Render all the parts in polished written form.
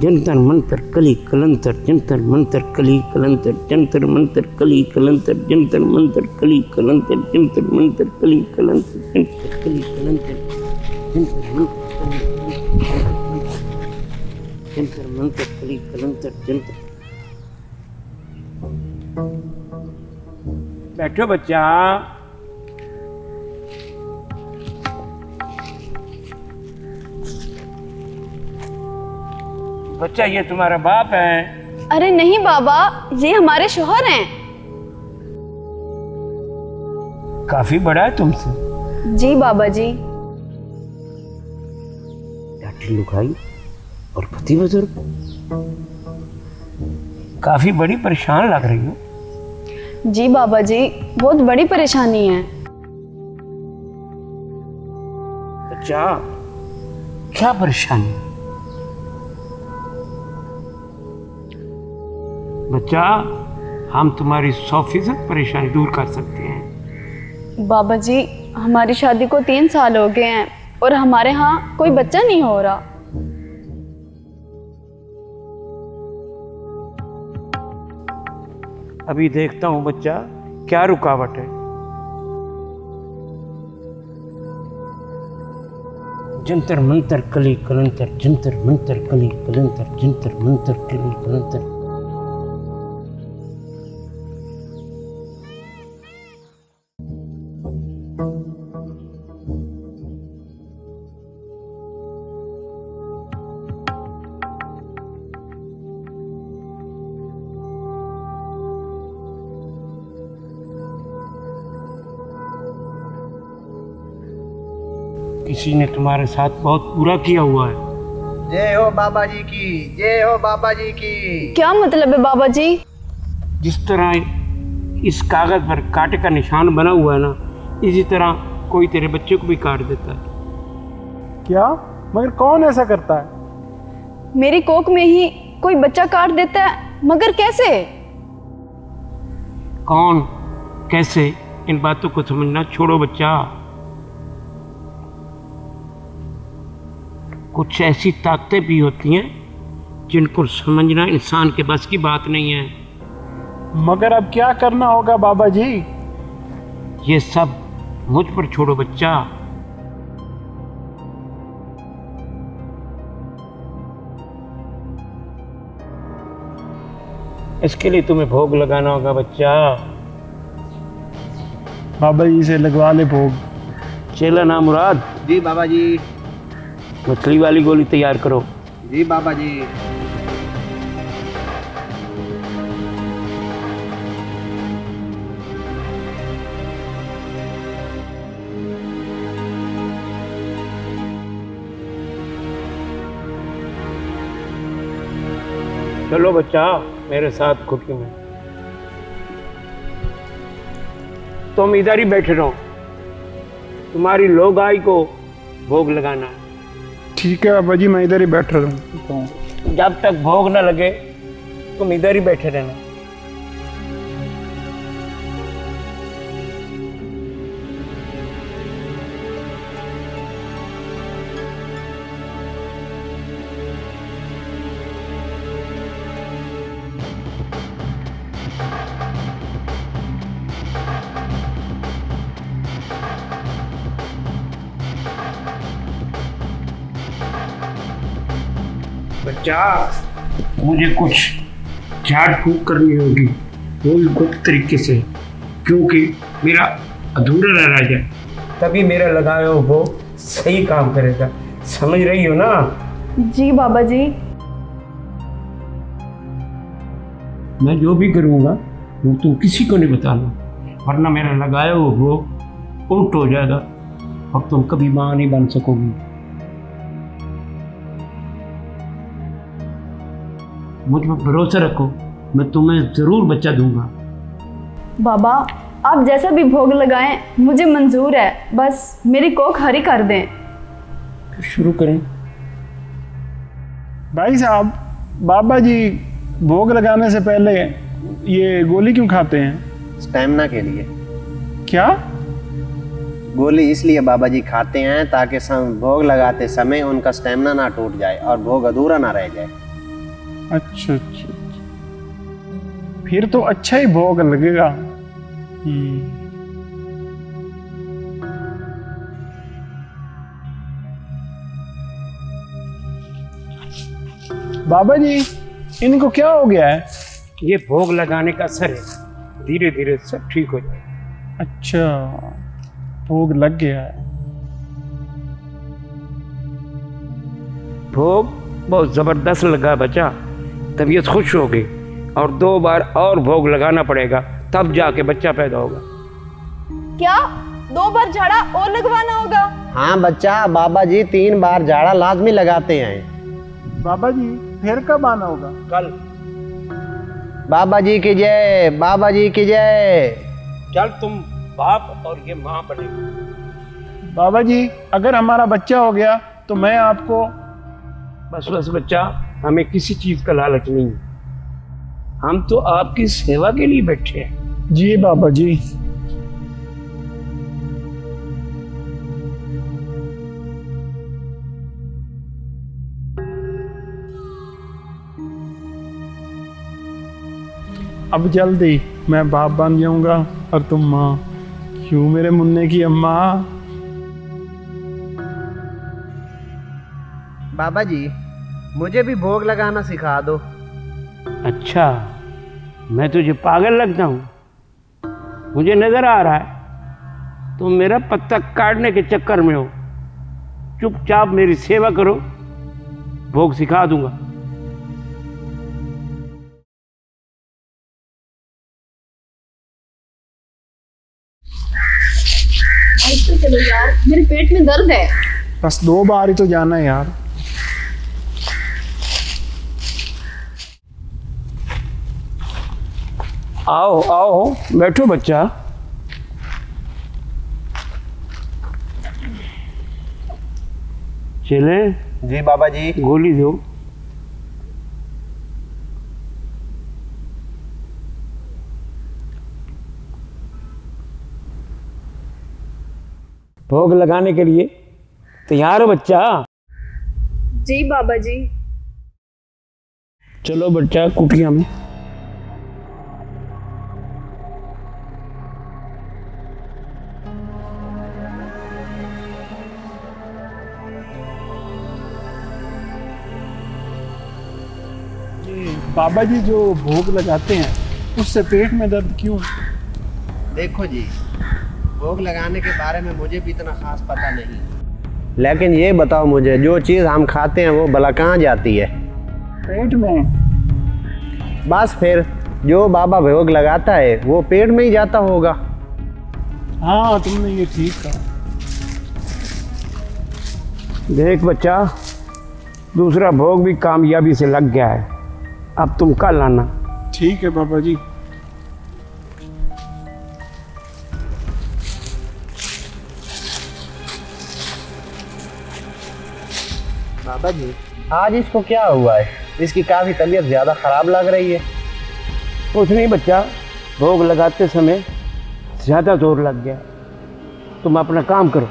जंतर मंतर कली कलंतर जंतर मंतर कली कलंतर जंतर मंतर कली कलंतर जंतर मंतर कली कलंतर जंतर मंतर कली कलंतर जंतर कली कलंतर जंतर मंतर कली कलंतर जंतर। बैठो बच्चा। बच्चा ये तुम्हारा बाप है? अरे नहीं बाबा, ये हमारे शौहर हैं। काफी बड़ा है तुमसे। जी बाबा जी। लाठी लुगाई और पति बुजुर्ग, काफी बड़ी परेशान लग रही हो। जी बाबा जी, बहुत बड़ी परेशानी है। अच्छा, क्या परेशानी? बच्चा, हम तुम्हारी 100% परेशानी दूर कर सकते हैं। बाबा जी, हमारी शादी को 3 साल हो गए हैं और हमारे यहाँ कोई बच्चा नहीं हो रहा। अभी देखता हूँ बच्चा, क्या रुकावट है। जंतर मंतर कली कलंतर जंतर मंतर कली कलंतर जंतर मंतर कली कलंतर। किसी ने तुम्हारे साथ बहुत बुरा किया हुआ है। जय हो बाबा जी की, जय हो बाबा जी की। क्या मतलब है बाबा जी? जिस तरह इस कागज पर कांटे का निशान बना हुआ है ना, इसी तरह कोई तेरे बच्चे को भी काट देता है। क्या? मगर कौन ऐसा करता है? मेरी कोख में ही कोई बच्चा काट देता है, मगर कैसे? कौन, कैसे, इन बातों को समझना छोड़ो बच्चा। कुछ ऐसी ताकतें भी होती हैं जिनको समझना इंसान के बस की बात नहीं है। मगर अब क्या करना होगा बाबा जी? ये सब मुझ पर छोड़ो बच्चा। इसके लिए तुम्हें भोग लगाना होगा बच्चा। बाबा जी से लगवा ले भोग। चेला ना मुराद, जी बाबा जी। मछली वाली गोली तैयार करो। जी बाबा जी। चलो बच्चा, मेरे साथ खुटकी में। तुम इधर ही बैठे रहो, तुम्हारी लोगाई को भोग लगाना है। ठीक है बाबा जी, मैं इधर ही बैठ रहा हूँ। जब तक भोग न लगे तुम इधर ही बैठे रहना। बच्चा, मुझे कुछ झाड़ फूक करनी होगी, वो भी गुप्त तरीके से, क्योंकि मेरा अधूरा न रह जाए, तभी मेरा लगाया हो वो सही काम करेगा। समझ रही हो ना? जी बाबा जी। मैं जो भी करूँगा वो तुम किसी को नहीं बताना, वरना मेरा लगाया हो वो उल्ट हो जाएगा और तुम कभी माँ नहीं बन सकोगी। मुझ पर भरोसा रखो, मैं तुम्हें जरूर बच्चा दूंगा। बाबा, आप जैसा भी भोग लगाएं मुझे मंजूर है, बस मेरी कोख हरी कर दें। तो शुरू करें। भाई साहब, बाबा जी भोग लगाने से पहले ये गोली क्यों खाते हैं? स्टेमिना के लिए। क्या? गोली इसलिए बाबा जी खाते हैं ताकि भोग लगाते समय उनका स्टेमिना ना टूट जाए और भोग अधूरा ना रह जाए। अच्छा अच्छा अच्छा। फिर तो अच्छा ही भोग लगेगा। बाबा जी, इनको क्या हो गया है? ये भोग लगाने का असर है, धीरे धीरे सब ठीक हो जाएगा। अच्छा, भोग लग गया है। भोग बहुत जबरदस्त लगा बच्चा, तबीयत खुश हो गई और 2 बार और भोग लगाना पड़ेगा, तब जाके बच्चा पैदा होगा। क्या 2 बार झाड़ा और लगवाना होगा? हाँ बच्चा, बाबा जी 3 बार झाड़ा लाजमी लगाते हैं। बाबा जी फिर कब आना होगा? कल। बाबा जी की जय, बाबा जी की जय। चल तुम बाप और ये माँ बनेगी। बाबा जी, अगर हमारा बच्चा हो गया तो मैं आपको। बस बस बच्चा, हमें किसी चीज का लालच नहीं है, हम तो आपकी सेवा के लिए बैठे हैं। जी बाबा जी। अब जल्दी मैं बाप बन जाऊंगा और तुम माँ। क्यों मेरे मुन्ने की अम्मा? बाबा जी, मुझे भी भोग लगाना सिखा दो। अच्छा, मैं तुझे पागल लगता हूँ? मुझे नजर आ रहा है तुम मेरा पत्ता काटने के चक्कर में हो। चुपचाप मेरी सेवा करो, भोग सिखा दूंगा। तो चलो यार, मेरे पेट में दर्द है। बस 2 बार ही तो जाना है यार। आओ आओ, बैठो बच्चा। चले, जी बाबा जी। गोली दो। भोग लगाने के लिए तैयार हो बच्चा? जी बाबा जी। चलो बच्चा, कुटिया में। बाबा जी जो भोग लगाते हैं उससे पेट में दर्द क्यों? देखो जी, भोग लगाने के बारे में मुझे भी इतना खास पता नहीं, लेकिन ये बताओ मुझे, जो चीज़ हम खाते हैं वो भला कहाँ जाती है? पेट में। बस फिर जो बाबा भोग लगाता है वो पेट में ही जाता होगा। हाँ, तुमने ये ठीक कहा। देख बच्चा, दूसरा भोग भी कामयाबी से लग गया है, अब तुम कल आना। ठीक है बाबा जी। बाबा जी, आज इसको क्या हुआ है? इसकी काफ़ी तबीयत ज़्यादा ख़राब लग रही है। कुछ नहीं बच्चा, भोग लगाते समय ज़्यादा जोर लग गया, तुम अपना काम करो।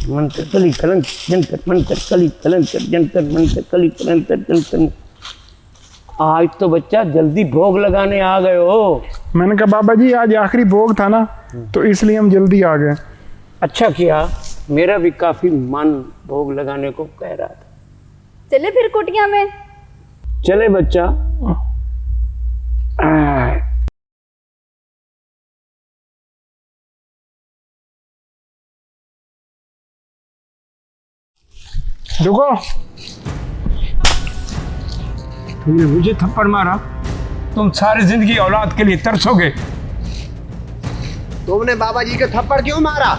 मंत्र कली कलंक जंतर मंत्र कली कलंक जंतर मंत्र कली कलंक जंतर। आज तो बच्चा जल्दी भोग लगाने आ गए हो। मैंने कहा बाबा जी आज आखिरी भोग था ना, तो इसलिए हम जल्दी आ गए। अच्छा किया, मेरा भी काफी मन भोग लगाने को कह रहा था। चले फिर कुटिया में। चले बच्चा। रुको। तुमने मुझे थप्पड़ मारा, तुम सारी जिंदगी औलाद के लिए तरसोगे। तुमने बाबा जी के थप्पड़ क्यों मारा?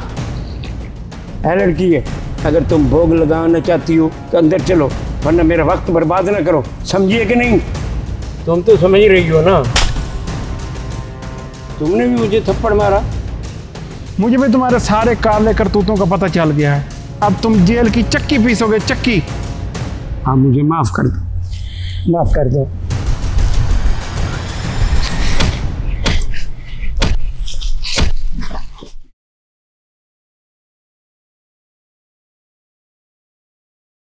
है लड़की है, अगर तुम भोग लगाना चाहती हो तो अंदर चलो, वरना मेरा वक्त बर्बाद ना करो, समझिए कि नहीं? तुम तो समझ रही हो ना? तुमने भी मुझे थप्पड़ मारा। मुझे भी तुम्हारे सारे काले करतूतों का पता चल गया है। अब तुम जेल की चक्की पीसोगे, चक्की। हाँ, मुझे माफ कर दो, माफ कर दो।